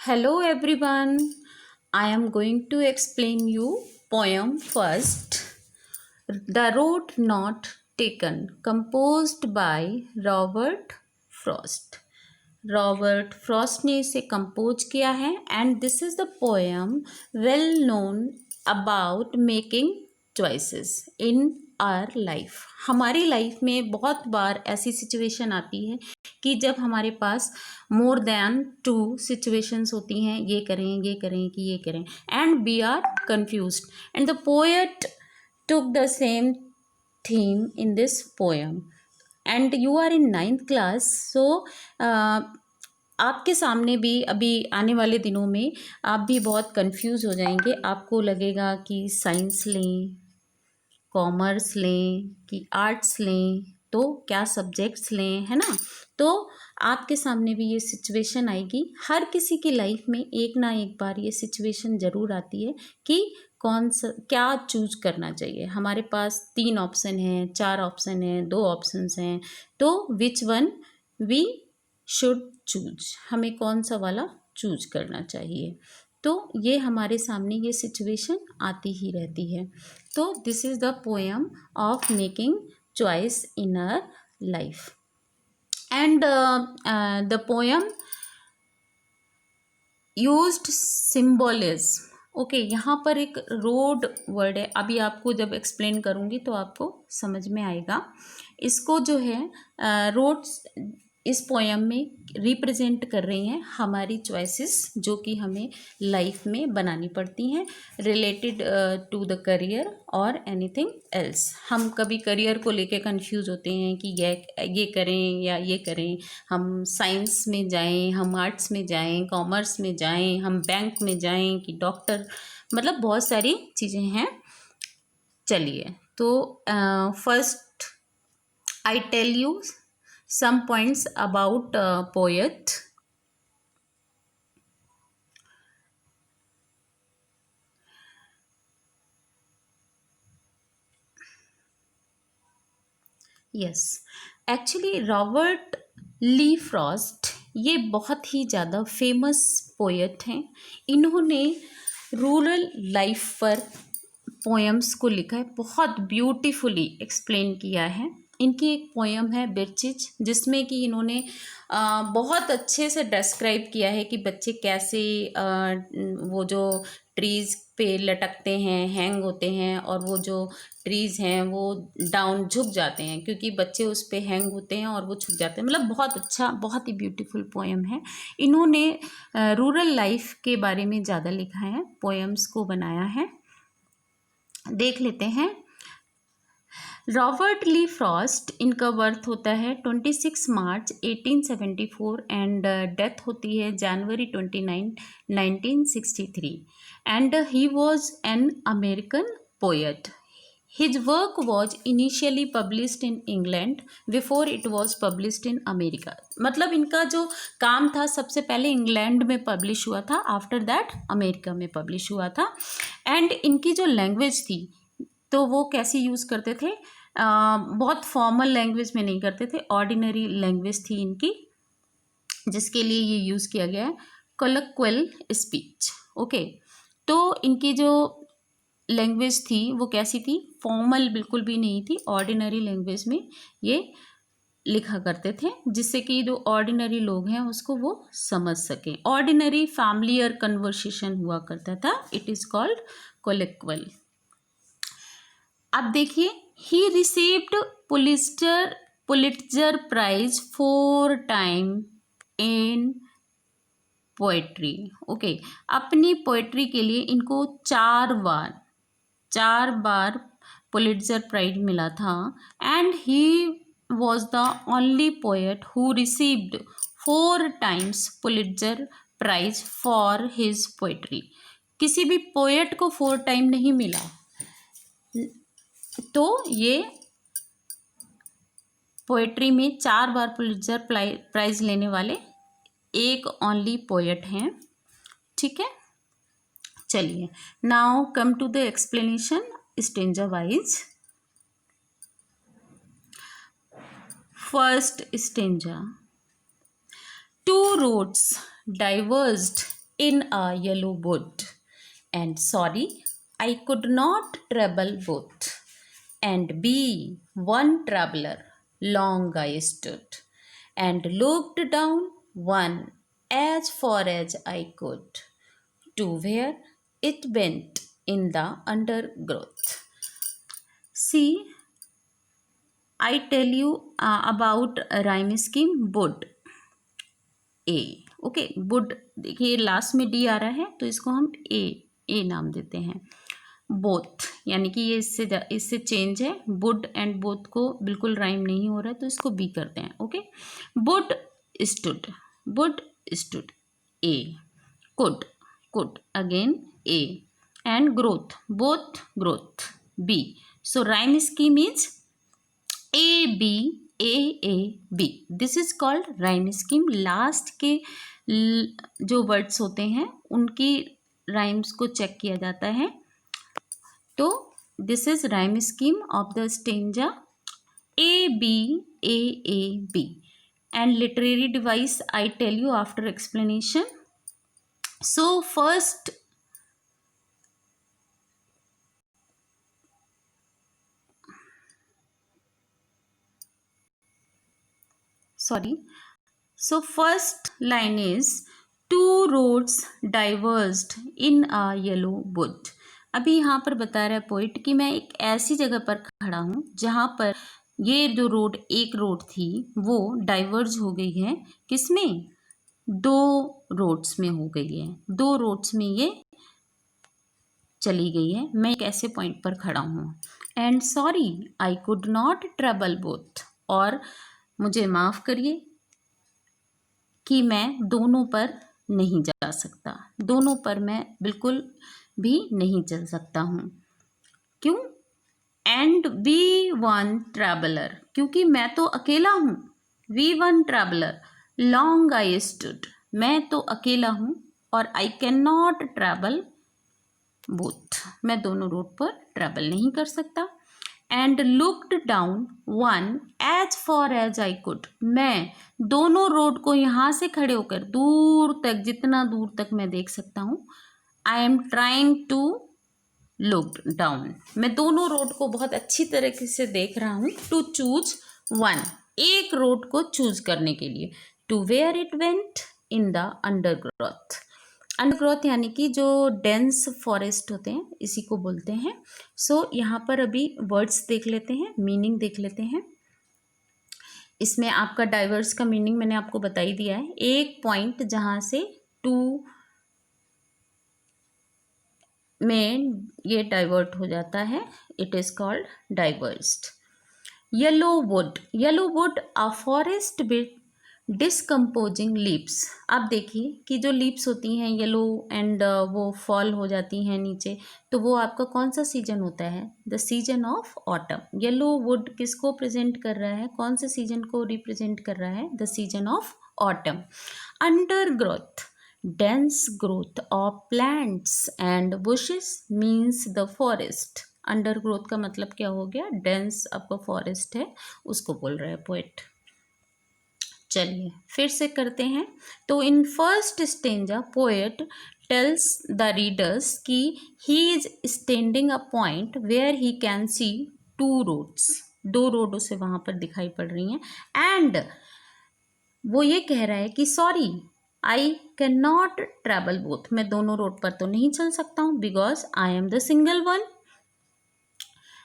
Hello everyone. I am going to explain you poem first. The Road Not Taken, composed by Robert Frost. Robert Frost ने इसे compose किया है and this is the poem well known about making choices in our life. हमारी life में बहुत बार ऐसी situation आती है कि जब हमारे पास मोर देन टू सिचुएशंस होती हैं, ये करें कि ये करें and we are confused and the poet took the same theme in this poem and you are in 9th class so आपके सामने भी अभी आने वाले दिनों में आप भी बहुत कंफ्यूज हो जाएंगे। आपको लगेगा कि साइंस लें, कॉमर्स लें कि आर्ट्स लें, तो क्या सब्जेक्ट्स लें, है ना। तो आपके सामने भी ये सिचुएशन आएगी। हर किसी की लाइफ में एक ना एक बार ये सिचुएशन ज़रूर आती है कि कौन सा क्या चूज करना चाहिए। हमारे पास 3 ऑप्शन हैं, 4 ऑप्शन हैं, 2 ऑप्शंस हैं, तो which one we should choose, हमें कौन सा वाला चूज करना चाहिए। तो ये हमारे सामने ये सिचुएशन आती ही रहती है। तो this is the poem of making choice in our life and the poem used symbolism. Okay, यहाँ पर एक रोड वर्ड है, अभी आपको जब एक्सप्लेन करूँगी तो आपको समझ में आएगा। इसको जो है रोड्स इस पोएम में रिप्रेजेंट कर रही हैं हमारी चॉइसेस जो कि हमें लाइफ में बनानी पड़ती हैं रिलेटेड टू द करियर और एनीथिंग एल्स। हम कभी करियर को लेके कंफ्यूज होते हैं कि ये करें या ये करें, हम साइंस में जाएं, हम आर्ट्स में जाएं, कॉमर्स में जाएं, हम बैंक में जाएं कि डॉक्टर, मतलब बहुत सारी चीज़ें हैं। चलिए, तो first I tell you some points about poet. Yes, actually Robert Lee Frost ये बहुत ही ज़्यादा फेमस पोएट हैं। इन्होंने रूरल लाइफ पर पोएम्स को लिखा है, बहुत ब्यूटीफुली एक्सप्लेन किया है। इनकी एक पोएम है बिरचिज, जिसमें कि इन्होंने बहुत अच्छे से डिस्क्राइब किया है कि बच्चे कैसे वो जो ट्रीज़ पे लटकते हैं, हैंग होते हैं, और वो जो ट्रीज़ हैं वो डाउन झुक जाते हैं क्योंकि बच्चे उस पे हैंग होते हैं और वो झुक जाते हैं। मतलब बहुत अच्छा, बहुत ही ब्यूटीफुल पोएम है। इन्होंने रूरल लाइफ के बारे में ज़्यादा लिखा है, पोएम्स को बनाया है। देख लेते हैं। रॉबर्ट ली फ्रॉस्ट, इनका बर्थ होता है 26 मार्च 1874 एंड डेथ होती है जनवरी 29, 1963 and he was an American poet. His work was initially published in England before it was published in America. मतलब इनका जो काम था सबसे पहले इंग्लैंड में पब्लिश हुआ था, आफ्टर दैट अमेरिका में पब्लिश हुआ था। एंड इनकी जो लैंग्वेज थी तो वो कैसी यूज़ करते थे, बहुत फॉर्मल लैंग्वेज में नहीं करते थे, ऑर्डिनरी लैंग्वेज थी इनकी, जिसके लिए ये यूज़ किया गया है कोलोक्वियल स्पीच। ओके, तो इनकी जो लैंग्वेज थी वो कैसी थी, फॉर्मल बिल्कुल भी नहीं थी, ऑर्डिनरी लैंग्वेज में ये लिखा करते थे, जिससे कि जो ऑर्डिनरी लोग हैं उसको वो समझ सकें। ऑर्डिनरी फैमिलियर कन्वर्सेशन हुआ करता था, इट इज़ कॉल्ड कोलोक्वियल। अब देखिए, he received Pulitzer Prize 4 time in poetry. Okay, अपनी पोएट्री के लिए इनको 4 बार पुलिट्जर प्राइज मिला था and he was the only poet who received 4 times Pulitzer Prize for his poetry. किसी भी पोएट को 4 टाइम नहीं मिला, तो ये पोएट्री में 4 बार पुलिट्जर प्राइज लेने वाले एक ओनली पोएट हैं। ठीक है, चलिए, now come to the explanation stanza wise. First stanza, 2 roads diverged in a yellow wood. And sorry, I could not travel both. And be one traveler, long I stood, and looked down one as far as I could, to where it went in the undergrowth. See, I tell you about a rhyme scheme would. A okay would, देखिए last में D आ रहा है तो इसको हम ए नाम देते हैं. बोथ यानी कि ये इससे चेंज है. वुड एंड बोथ को बिल्कुल राइम नहीं हो रहा है तो इसको बी करते हैं. Okay, wood stood A, could again A, and growth both growth B. So rhyme scheme is A B B. This is called rhyme scheme. Last के जो वर्ड्स होते हैं उनकी राइम्स को चेक किया जाता है. तो this is rhyme scheme of the stanza A B. And literary device I tell you after explanation. So first first line is two roads diverged in a yellow wood. अभी यहाँ पर बता रहा है पोइट कि मैं एक ऐसी जगह पर खड़ा हूँ जहाँ पर ये जो रोड, एक रोड थी वो डाइवर्ज हो गई है. किसमें? दो रोड्स में हो गई है. दो रोड्स में ये चली गई है. मैं एक ऐसे पॉइंट पर खड़ा हूँ. And sorry I could not travel both. और मुझे माफ़ करिए कि मैं दोनों पर नहीं जा सकता. दोनों पर मैं बिल्कुल भी नहीं चल सकता हूँ. क्यों? एंड वी वन ट्रैवलर, क्योंकि मैं तो अकेला हूँ. Be one traveller, long I stood, मैं तो अकेला हूँ. और I can not travel both, मैं दोनों रोड पर ट्रैवल नहीं कर सकता. And looked down one as for as I could, मैं दोनों रोड को यहाँ से खड़े होकर दूर तक, जितना दूर तक मैं देख सकता हूँ. I am trying to look down, मैं दोनों रोड को बहुत अच्छी तरीके से देख रहा हूँ. टू चूज वन, एक रोड को चूज करने के लिए. To where it went in the undergrowth. Undergrowth यानी कि जो डेंस फॉरेस्ट होते हैं इसी को बोलते हैं. सो यहाँ पर अभी वर्ड्स देख लेते हैं, मीनिंग देख लेते हैं. इसमें आपका डाइवर्स का मीनिंग मैंने आपको बता ही दिया है. एक पॉइंट जहाँ से टू में ये डाइवर्ट हो जाता है, it is called diverged. Yellow wood a forest with decomposing leaves. आप देखिए कि जो लीव्स होती हैं येलो एंड वो फॉल हो जाती हैं नीचे, तो वो आपका कौन सा सीजन होता है? The season of autumn. Yellow would किसको प्रेजेंट कर रहा है? कौन से सीजन को रिप्रेजेंट कर रहा है? The season of autumn. Undergrowth, dense growth of plants and bushes means the forest. Undergrowth का मतलब क्या हो गया? डेंस आपका फॉरेस्ट है उसको बोल रहा है पोएट. चलिए फिर से करते हैं. तो in first stanza poet tells the readers कि he is standing a point where he can see two roads. दो रोड उसे वहाँ पर दिखाई पड़ रही हैं. एंड वो ये कह रहा है कि sorry I can not travel both, मैं दोनों रोड पर तो नहीं चल सकता हूँ, because I am the single one.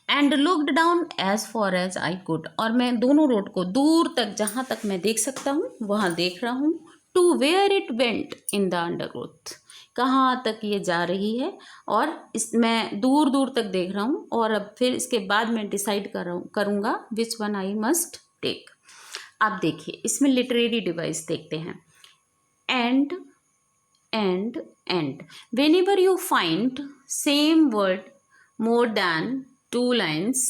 And looked down as for as I could, और मैं दोनों रोड को दूर तक, जहाँ तक मैं देख सकता हूँ वहाँ देख रहा हूँ. To where it went in the undergrowth, कहाँ तक ये जा रही है और मैं दूर दूर तक देख रहा हूँ. और अब फिर इसके बाद मैं डिसाइड करूँगा which one I must take. आप देखिए इसमें लिटरेरी डिवाइस देखते हैं. And whenever you find same word more than two lines,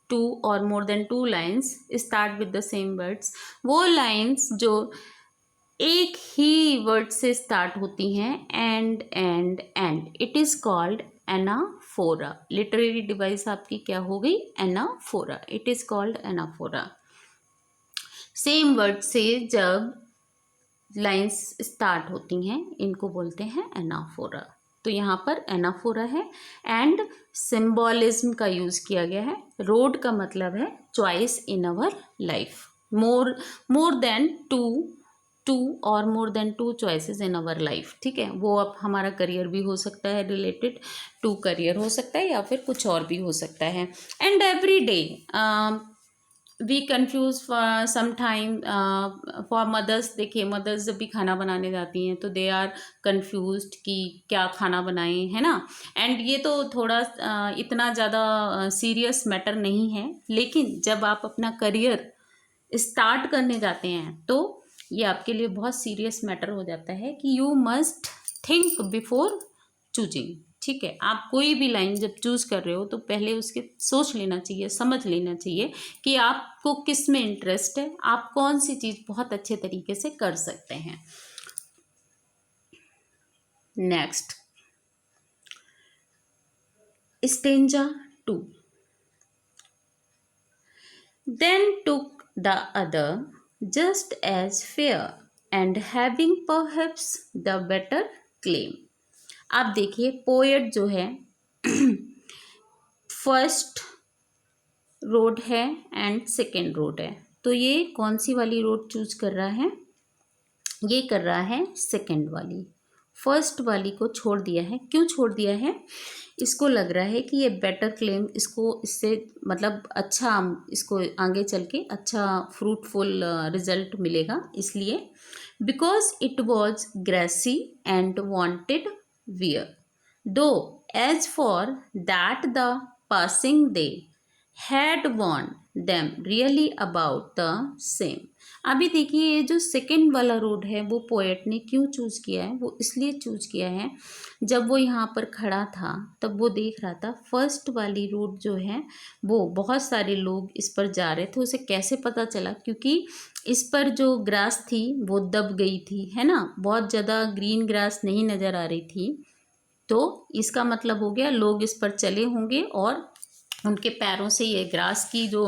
two or more than two lines start with the same words, वो lines जो एक ही वर्ड से स्टार्ट होती हैं, and it is called anaphora. Literary device आपकी क्या हो गई? Anaphora. It is called anaphora. Same word से जब लाइंस स्टार्ट होती हैं, इनको बोलते हैं एनाफोरा। तो यहाँ पर एनाफोरा है एंड सिंबॉलिज्म का यूज़ किया गया है। रोड का मतलब है choice in our life, more than two और more than two choices in our life. ठीक है, वो अब हमारा करियर भी हो सकता है, रिलेटेड टू करियर हो सकता है, या फिर कुछ और भी हो सकता है। And every day we confuse for some time for mothers. देखिए मदर्स जब भी खाना बनाने जाती हैं तो दे आर कन्फ्यूज कि क्या खाना बनाएं, है ना। एंड ये तो थोड़ा इतना ज़्यादा सीरियस मैटर नहीं है, लेकिन जब आप अपना करियर स्टार्ट करने जाते हैं तो ये आपके लिए बहुत सीरियस मैटर हो जाता है कि you must think before choosing. ठीक है, आप कोई भी लाइन जब चूज कर रहे हो तो पहले उसके सोच लेना चाहिए, समझ लेना चाहिए कि आपको किस में इंटरेस्ट है, आप कौन सी चीज बहुत अच्छे तरीके से कर सकते हैं। Next, stanza 2। Then took the other just as fair and having perhaps the better claim। आप देखिए पोएट जो है फर्स्ट रोड है एंड सेकेंड रोड है, तो ये कौन सी वाली रोड चूज कर रहा है? ये कर रहा है सेकेंड वाली, फर्स्ट वाली को छोड़ दिया है। क्यों छोड़ दिया है? इसको लग रहा है कि ये बेटर क्लेम, इसको इससे मतलब अच्छा, इसको आगे चल के अच्छा फ्रूटफुल रिजल्ट मिलेगा, इसलिए because it was grassy and wanted wear though as for that the passing there had worn them really about the same. अभी देखिए ये जो सेकेंड वाला रोड है वो पोएट ने क्यों चूज किया है? वो इसलिए चूज किया है, जब वो यहाँ पर खड़ा था तब वो देख रहा था फर्स्ट वाली रोड जो है वो बहुत सारे लोग इस पर जा रहे थे। उसे कैसे पता चला? क्योंकि इस पर जो ग्रास थी वो दब गई थी, है ना, बहुत ज़्यादा ग्रीन ग्रास नहीं नज़र आ रही थी। तो इसका मतलब हो गया लोग इस पर चले होंगे और उनके पैरों से ये ग्रास की जो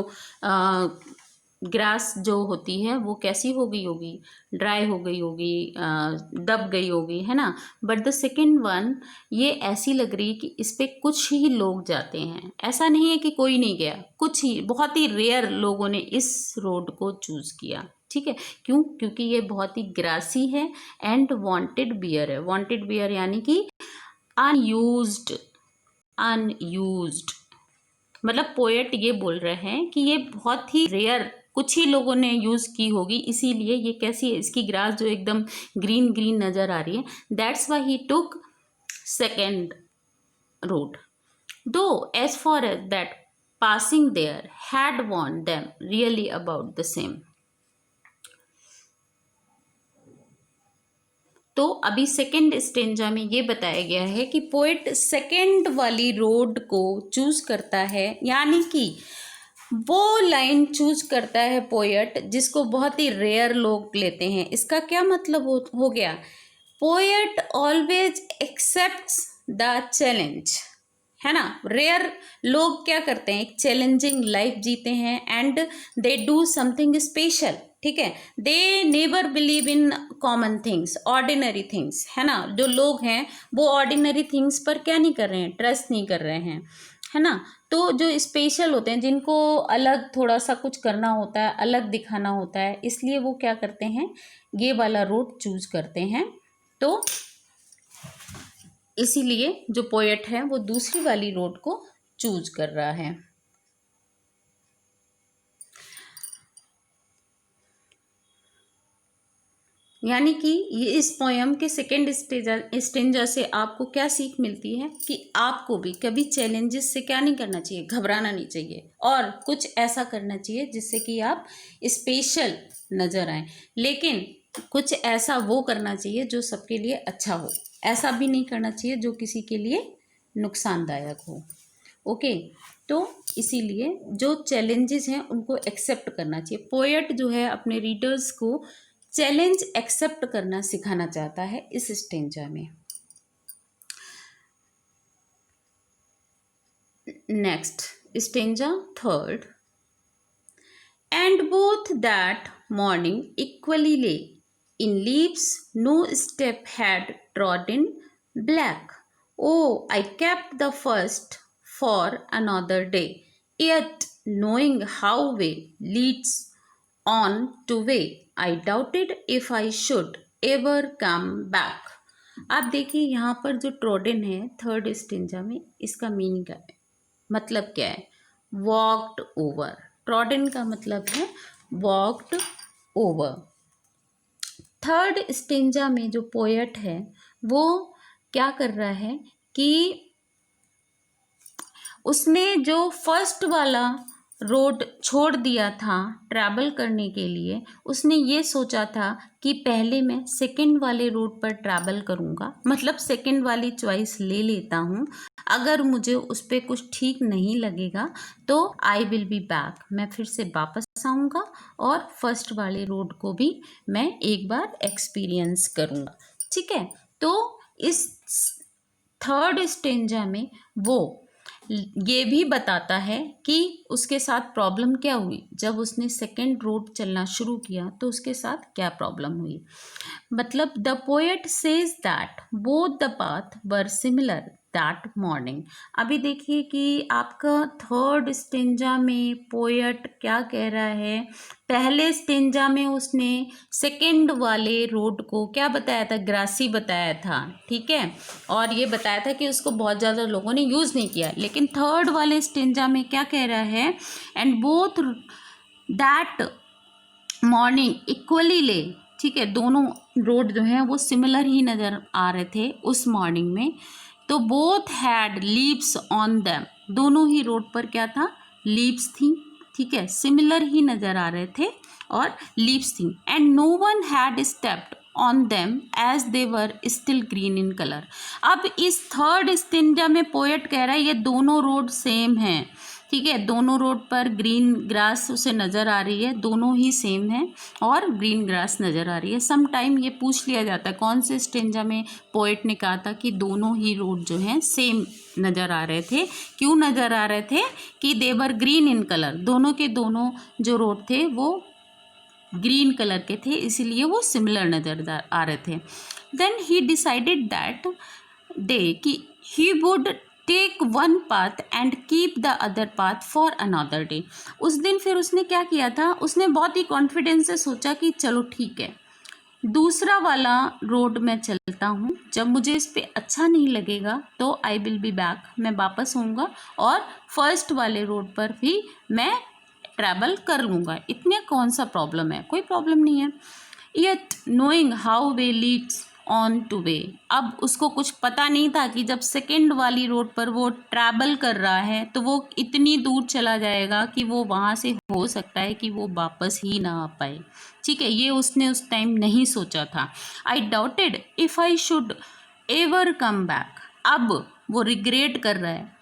ग्रास जो होती है वो कैसी हो गई होगी? ड्राई हो गई होगी, दब गई होगी, है ना। बट द सेकेंड वन ये ऐसी लग रही कि इस पे कुछ ही लोग जाते हैं, ऐसा नहीं है कि कोई नहीं गया, कुछ ही बहुत ही रेयर लोगों ने इस रोड को चूज किया। ठीक है, क्यों? क्योंकि ये बहुत ही ग्रासी है एंड वांटेड बियर है। वांटेड बियर यानी कि अनयूज्ड, अनयूज्ड मतलब पोएट ये बोल रहे हैं कि ये बहुत ही रेयर कुछ ही लोगों ने यूज की होगी, इसीलिए ये कैसी है, इसकी ग्रास जो एकदम ग्रीन ग्रीन नजर आ रही है। That's why he took second road though as for as that passing there had वॉन्ट them really about the same. तो अभी सेकेंड स्टेंजा में ये बताया गया है कि पोएट सेकेंड वाली रोड को चूज करता है, यानी कि वो लाइन चूज करता है पोएट जिसको बहुत ही रेयर लोग लेते हैं। इसका क्या मतलब हो गया? Poet always accepts the challenge, है ना। रेयर लोग क्या करते हैं? एक चैलेंजिंग लाइफ जीते हैं and they do something special. ठीक है, they never believe in common things, ordinary things, है ना। जो लोग हैं वो ऑर्डिनरी थिंग्स पर क्या नहीं कर रहे हैं? ट्रस्ट नहीं कर रहे हैं, है ना। तो जो स्पेशल होते हैं, जिनको अलग थोड़ा सा कुछ करना होता है, अलग दिखाना होता है, इसलिए वो क्या करते हैं? ये वाला रूट चूज करते हैं। तो इसीलिए जो पोएट है वो दूसरी वाली रोड को चूज कर रहा है। यानी कि ये इस पोयम के सेकेंड स्टेंजा से आपको क्या सीख मिलती है कि आपको भी कभी चैलेंजेस से क्या नहीं करना चाहिए? घबराना नहीं चाहिए और कुछ ऐसा करना चाहिए जिससे कि आप स्पेशल नजर आए। लेकिन कुछ ऐसा वो करना चाहिए जो सबके लिए अच्छा हो, ऐसा भी नहीं करना चाहिए जो किसी के लिए नुकसानदायक हो। ओके, तो इसीलिए जो चैलेंजेस हैं उनको एक्सेप्ट करना चाहिए। पोएट जो है अपने रीडर्स को चैलेंज एक्सेप्ट करना सिखाना चाहता है इस स्टेंजा में। Next stanza third. And both that morning equally ले in leaves no step had trodden black. Oh, I kept the first for another day, yet knowing how way leads on to way, I doubted if I should ever come back. आप देखिए यहाँ पर जो trodden है third stanza में, इसका meaning क्या है, मतलब क्या है, वॉक्ड ओवर। ट्रोडन का मतलब है वॉक्ड ओवर। थर्ड स्टेंजा में जो पोएट है वो क्या कर रहा है कि उसने जो फर्स्ट वाला रोड छोड़ दिया था ट्रैवल करने के लिए, उसने ये सोचा था कि पहले मैं सेकंड वाले रोड पर ट्रैवल करूँगा, मतलब सेकंड वाली चॉइस ले लेता हूँ, अगर मुझे उस पर कुछ ठीक नहीं लगेगा तो आई विल बी बैक, मैं फिर से वापस आऊँगा और फर्स्ट वाले रोड को भी मैं एक बार एक्सपीरियंस करूँगा। ठीक है, तो इस थर्ड स्टेंजा में वो ये भी बताता है कि उसके साथ प्रॉब्लम क्या हुई, जब उसने सेकेंड रोड चलना शुरू किया तो उसके साथ क्या प्रॉब्लम हुई। मतलब the poet says that both the path were similar that morning. अभी देखिए कि आपका थर्ड स्टेंजा में पोएट क्या कह रहा है, पहले स्टेंजा में उसने सेकेंड वाले रोड को क्या बताया था, ग्रासी बताया था, ठीक है, और ये बताया था कि उसको बहुत ज़्यादा लोगों ने यूज़ नहीं किया। लेकिन थर्ड वाले स्टेंजा में क्या कह रहा है, and both that morning equally ले, ठीक है, दोनों रोड जो हैं वो सिमिलर ही नज़र आ रहे थे उस मॉर्निंग में। तो both had leaves on them, दोनों ही रोड पर क्या था, लीव्स थी, ठीक है, सिमिलर ही नज़र आ रहे थे और लीव्स थी। And no one had stepped on them as they were still green in colour. अब इस थर्ड स्टेंजा में पोएट कह रहा है ये दोनों रोड सेम हैं, ठीक है, दोनों रोड पर ग्रीन ग्रास उसे नज़र आ रही है, दोनों ही सेम है और ग्रीन ग्रास नज़र आ रही है। सम टाइम ये पूछ लिया जाता है कौन से स्टेंजा में पोएट ने कहा था कि दोनों ही रोड जो हैं सेम नज़र आ रहे थे। क्यों नज़र आ रहे थे कि देवर ग्रीन इन कलर, दोनों के दोनों जो रोड थे वो ग्रीन कलर के थे, इसीलिए वो सिमिलर नज़र आ रहे थे। Then he decided that day कि he would take one path and keep the other path for another day. उस दिन फिर उसने क्या किया था, उसने बहुत ही कॉन्फिडेंस से सोचा कि चलो ठीक है, दूसरा वाला रोड मैं चलता हूँ, जब मुझे इस पर अच्छा नहीं लगेगा तो आई विल बी बैक, मैं वापस आऊँगा और फर्स्ट वाले रोड पर भी मैं ट्रैवल कर लूँगा, इतने कौन सा प्रॉब्लम है, कोई प्रॉब्लम नहीं है। Yet knowing how way Leeds on two way, अब उसको कुछ पता नहीं था कि जब सेकेंड वाली रोड पर वो ट्रैवल कर रहा है तो वो इतनी दूर चला जाएगा कि वो वहाँ से हो सकता है कि वो वापस ही ना आ पाए, ठीक है, ये उसने उस टाइम नहीं सोचा था। आई doubted if I should ever come back, अब वो रिग्रेट कर रहा है,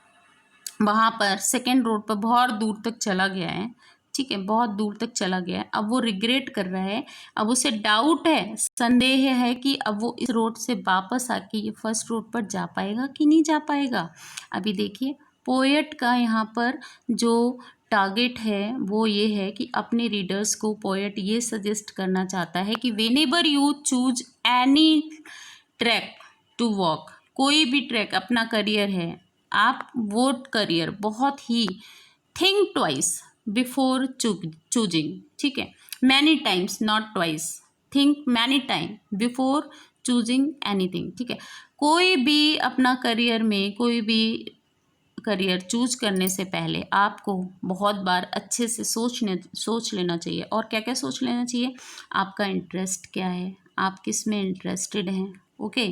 वहाँ पर सेकेंड रोड पर बहुत दूर तक चला गया है, ठीक है, बहुत दूर तक चला गया है, अब वो रिग्रेट कर रहा है, अब उसे डाउट है, संदेह है कि अब वो इस रोड से वापस आके ये फर्स्ट रोड पर जा पाएगा कि नहीं जा पाएगा। अभी देखिए पोएट का यहाँ पर जो टारगेट है वो ये है कि अपने रीडर्स को पोएट ये सजेस्ट करना चाहता है कि whenever you choose any track to walk, कोई भी ट्रैक अपना करियर है, आप वो करियर बहुत ही थिंक ट्वाइस बिफोर चूजिंग, ठीक है, many times not twice, think many time before choosing anything, ठीक है, कोई भी अपना करियर में कोई भी करियर चूज करने से पहले आपको बहुत बार अच्छे से सोच लेना चाहिए। और क्या क्या सोच लेना चाहिए, आपका इंटरेस्ट क्या है, आप किस में इंटरेस्टेड हैं, ओके,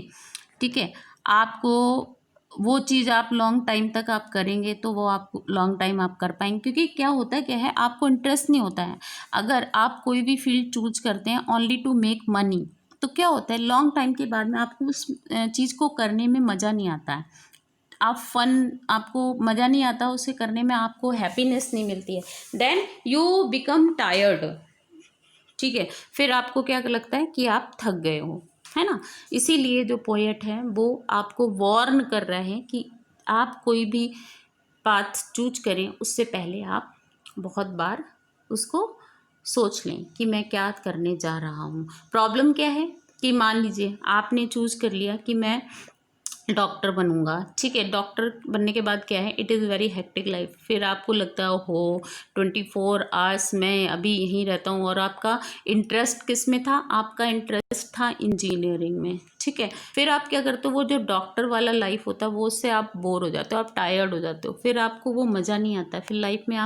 ठीक है, आपको वो चीज़ आप लॉन्ग टाइम तक आप करेंगे तो वो आप लॉन्ग टाइम आप कर पाएंगे। क्योंकि क्या होता है, क्या है, आपको इंटरेस्ट नहीं होता है, अगर आप कोई भी फील्ड चूज करते हैं ओनली टू मेक मनी, तो क्या होता है लॉन्ग टाइम के बाद में आपको उस चीज़ को करने में मज़ा नहीं आता है, आपको मज़ा नहीं आता, उसे करने में आपको हैप्पीनेस नहीं मिलती है, देन यू बिकम टायर्ड, ठीक है, फिर आपको क्या लगता है कि आप थक गए हो, है ना। इसीलिए जो पोएट है वो आपको वार्न कर रहा है कि आप कोई भी पाथ चूज करें उससे पहले आप बहुत बार उसको सोच लें कि मैं क्या करने जा रहा हूँ। प्रॉब्लम क्या है कि मान लीजिए आपने चूज़ कर लिया कि मैं डॉक्टर बनूंगा, ठीक है। डॉक्टर बनने के बाद क्या है, it is very hectic life. फिर आपको लगता है हो 24 आवर्स मैं अभी यहीं रहता हूँ, और आपका इंटरेस्ट किस में था, आपका इंटरेस्ट था इंजीनियरिंग में, ठीक है। फिर आप क्या करते हो, वो जो डॉक्टर वाला लाइफ होता है वो उससे आप बोर हो जाते हो, आप टायर्ड हो जाते हो, फिर आपको वो मज़ा नहीं आता फिर लाइफ में।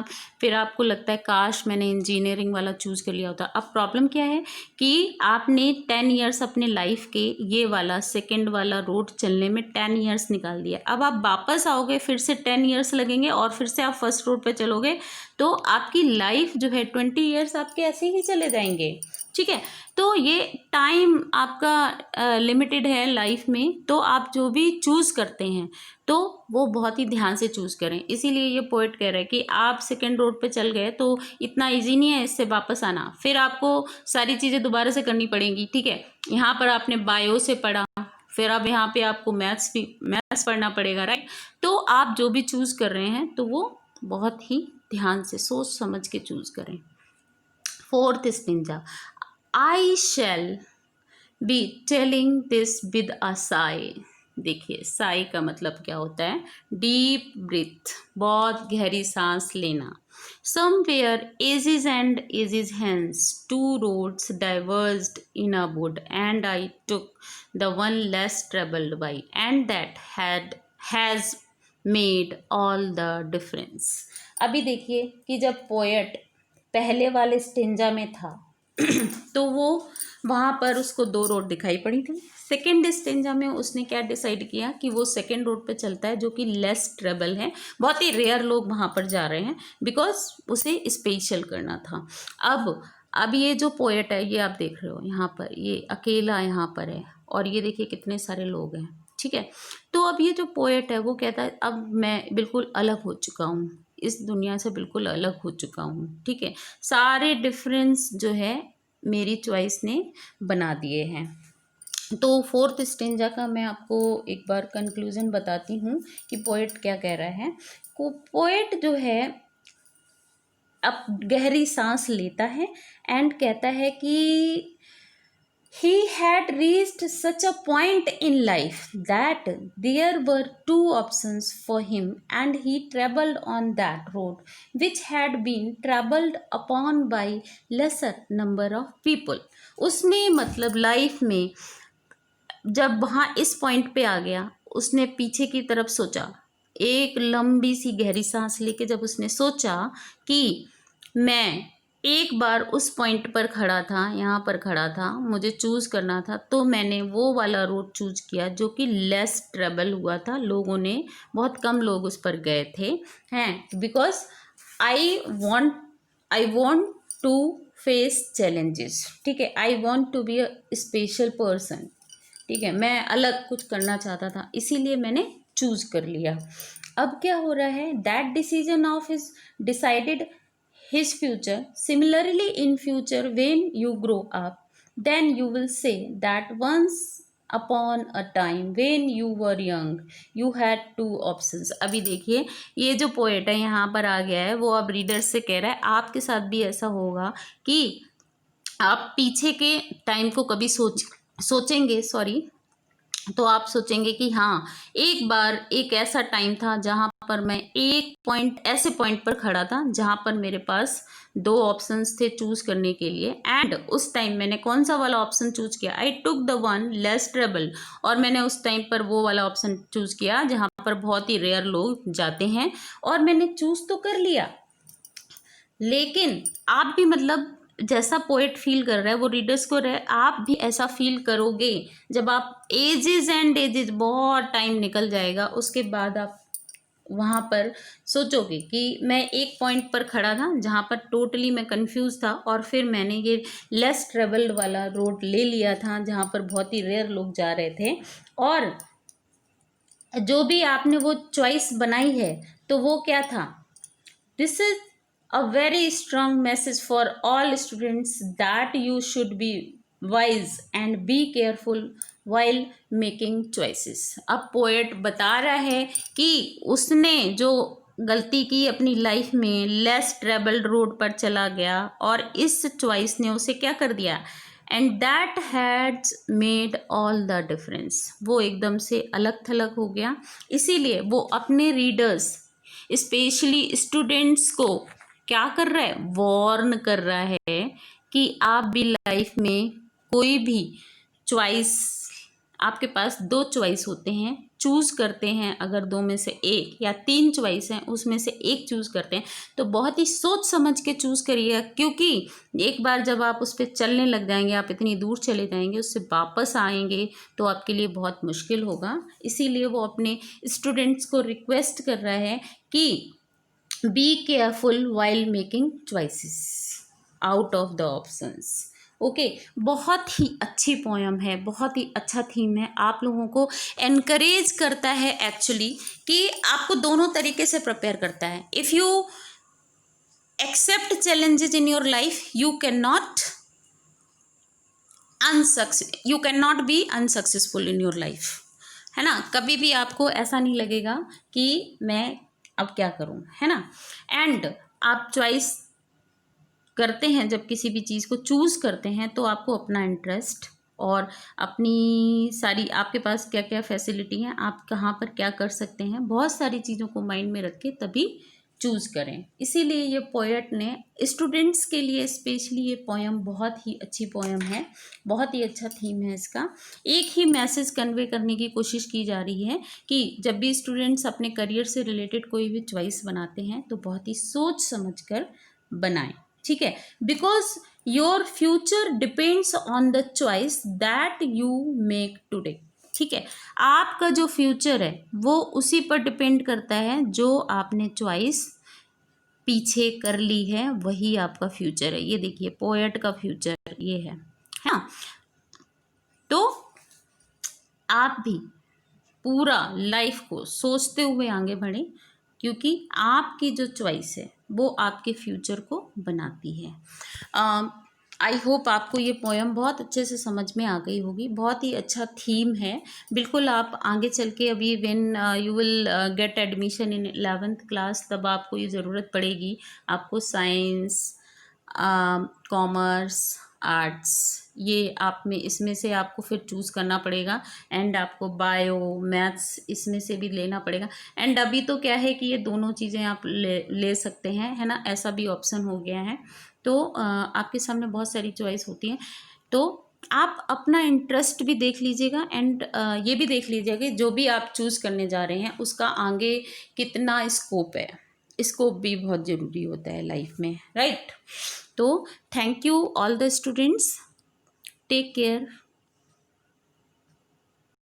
फिर आपको लगता है काश मैंने इंजीनियरिंग वाला चूज़ कर लिया होता। अब प्रॉब्लम क्या है कि आपने 10 ईयर्स अपने लाइफ के ये वाला सेकंड वाला रोड चलने में 10 ईयर्स निकाल दिया। अब आप वापस आओगे, फिर से 10 ईयर्स लगेंगे, और फिर से आप फर्स्ट रोड पे चलोगे, तो आपकी लाइफ जो है 20 ईयर्स आपके ऐसे ही चले जाएंगे, ठीक है। तो ये टाइम आपका लिमिटेड है लाइफ में, तो आप जो भी चूज़ करते हैं तो वो बहुत ही ध्यान से चूज़ करें। इसीलिए ये पोएट कह रहा है कि आप सेकेंड रोड पे चल गए तो इतना इजी नहीं है इससे वापस आना, फिर आपको सारी चीज़ें दोबारा से करनी पड़ेंगी, ठीक है। यहाँ पर आपने बायो से पढ़ा, फिर अब यहाँ पे आपको मैथ्स पढ़ना पड़ेगा, राइट। तो आप जो भी चूज़ कर रहे हैं तो वो बहुत ही ध्यान से सोच समझ के चूज़ करें। Fourth stanza, I shall be telling this with a sigh. देखिए साई का मतलब क्या होता है, डीप ब्रीथ, बहुत गहरी सांस लेना। Somewhere ages and ages hence two roads diverged in a wood, and I took the one less traveled by, and that has made all the difference। अभी देखिए कि जब पोएट पहले वाले स्टेंजा में था तो वो वहाँ पर उसको 2 रोड दिखाई पड़ी थी। सेकेंड स्टेंजा में उसने क्या डिसाइड किया कि वो सेकेंड रोड पे चलता है जो कि लेस ट्रेबल है, बहुत ही रेयर लोग वहाँ पर जा रहे हैं, बिकॉज उसे स्पेशल करना था। अब ये जो पोएट है, ये आप देख रहे हो यहाँ पर, ये अकेला यहाँ पर है, और ये देखिए कितने सारे लोग हैं, ठीक है। तो अब ये जो पोएट है वो कहता है अब मैं बिल्कुल अलग हो चुका हूँ, इस दुनिया से बिल्कुल अलग हो चुका हूँ, ठीक है। सारे डिफरेंस जो है मेरी चॉइस ने बना दिए हैं। तो फोर्थ स्टेंजा का मैं आपको एक बार कंक्लूजन बताती हूँ कि पोएट क्या कह रहा है। पोएट जो है अब गहरी सांस लेता है एंड कहता है कि he had reached such a point in life that there were 2 options for him, and he traveled on that road which had been traveled upon by lesser number of people। उसने मतलब life में जब वहाँ इस point पे आ गया, उसने पीछे की तरफ सोचा, एक लंबी सी गहरी सांस लेके जब उसने सोचा कि मैं एक बार उस पॉइंट पर खड़ा था, यहाँ पर खड़ा था, मुझे चूज़ करना था, तो मैंने वो वाला रोड चूज़ किया जो कि लेस ट्रेवल हुआ था, लोगों ने बहुत कम लोग उस पर गए थे, हैं, because I want to face challenges, ठीक है। I want to be a special person, ठीक है, मैं अलग कुछ करना चाहता था, इसीलिए मैंने चूज कर लिया। अब क्या हो रहा है, that decision of his decided his future। Similarly, in future, when you grow up, then you will say that once upon a time when you were young, you had 2 options। अभी देखिए ये जो पोएट है यहाँ पर आ गया है, वो अब रीडर से कह रहा है आपके साथ भी ऐसा होगा कि आप पीछे के टाइम को कभी सोचेंगे, तो आप सोचेंगे कि हाँ एक बार एक ऐसा टाइम था जहाँ पर मैं ऐसे पॉइंट पर खड़ा था जहाँ पर मेरे पास 2 ऑप्शंस थे चूज करने के लिए, एंड उस टाइम मैंने कौन सा वाला ऑप्शन चूज किया, I took the one less travelled, और मैंने उस टाइम पर वो वाला ऑप्शन चूज किया जहाँ पर बहुत ही रेयर लोग जाते हैं, और मैंने चूज तो कर लिया। लेकिन आप भी मतलब जैसा पोएट फील कर रहा है वो रीडर्स को रहे, आप भी ऐसा फील करोगे जब आप एजेस एंड एजेस बहुत टाइम निकल जाएगा, उसके बाद आप वहाँ पर सोचोगे कि मैं एक पॉइंट पर खड़ा था जहाँ पर टोटली मैं कंफ्यूज था, और फिर मैंने ये लेस ट्रेवल्ड वाला रोड ले लिया था जहाँ पर बहुत ही रेयर लोग जा रहे थे, और जो भी आपने वो चॉइस बनाई है तो वो क्या था। This is a very strong message for all students that you should be wise and be careful while making choices। अब पोएट बता रहा है कि उसने जो गलती की अपनी लाइफ में, लेस ट्रेवल्ड रोड पर चला गया और इस चॉइस ने उसे क्या कर दिया, and that has made all the difference, वो एकदम से अलग थलग हो गया। इसीलिए वो अपने रीडर्स, स्पेशली स्टूडेंट्स को क्या कर रहा है, वॉर्न कर रहा है कि आप भी लाइफ में कोई भी चॉइस, आपके पास दो चॉइस होते हैं, चूज़ करते हैं, अगर दो में से एक या तीन चॉइस हैं उसमें से एक चूज़ करते हैं तो बहुत ही सोच समझ के चूज़ करिए, क्योंकि एक बार जब आप उस पर चलने लग जाएंगे, आप इतनी दूर चले जाएंगे, उससे वापस आएंगे तो आपके लिए बहुत मुश्किल होगा। इसीलिए वो अपने स्टूडेंट्स को रिक्वेस्ट कर रहा है कि be careful while making choices out of the options. Okay, बहुत ही अच्छी पोयम है, बहुत ही अच्छा थीम है, आप लोगों को एनकरेज करता है एक्चुअली कि आपको दोनों तरीके से प्रिपेयर करता है। If you accept challenges in your life, you can not be unsuccessful in your life, है ना। कभी भी आपको ऐसा नहीं लगेगा कि मैं अब क्या करूं, है ना। एंड आप चॉइस करते हैं, जब किसी भी चीज़ को चूज़ करते हैं तो आपको अपना इंटरेस्ट और अपनी सारी, आपके पास क्या क्या फैसिलिटी हैं, आप कहाँ पर क्या कर सकते हैं, बहुत सारी चीज़ों को माइंड में रख के तभी चूज़ करें। इसीलिए ये पोएट ने स्टूडेंट्स के लिए स्पेशली ये पोएम बहुत ही अच्छी पोएम है, बहुत ही अच्छा थीम है इसका। एक ही मैसेज कन्वे करने की कोशिश की जा रही है कि जब भी स्टूडेंट्स अपने करियर से रिलेटेड कोई भी चॉइस बनाते हैं तो बहुत ही सोच समझ कर बनाएं, ठीक है। Because your future depends on the choice that you make today, ठीक है। आपका जो फ्यूचर है वो उसी पर डिपेंड करता है, जो आपने चॉइस पीछे कर ली है वही आपका फ्यूचर है। ये देखिए पोएट का फ्यूचर ये है ना। तो आप भी पूरा लाइफ को सोचते हुए आगे बढ़ें, क्योंकि आपकी जो चॉइस है वो आपके फ्यूचर को बनाती है। आई होप आपको ये पोएम बहुत अच्छे से समझ में आ गई होगी, बहुत ही अच्छा थीम है। बिल्कुल आप आगे चल के अभी when you will get admission in 11th class, तब आपको ये ज़रूरत पड़ेगी। आपको साइंस, कॉमर्स, आर्ट्स, ये आप में इसमें से आपको फिर चूज़ करना पड़ेगा, एंड आपको बायो, मैथ्स इसमें से भी लेना पड़ेगा। एंड अभी तो क्या है कि ये दोनों चीज़ें आप ले सकते हैं, है ना, ऐसा भी ऑप्शन हो गया है। तो आपके सामने बहुत सारी चॉइस होती हैं, तो आप अपना इंटरेस्ट भी देख लीजिएगा, एंड ये भी देख लीजिएगा कि जो भी आप चूज़ करने जा रहे हैं उसका आगे कितना स्कोप है। स्कोप भी बहुत ज़रूरी होता है लाइफ में, राइट। तो thank you all the students, take care.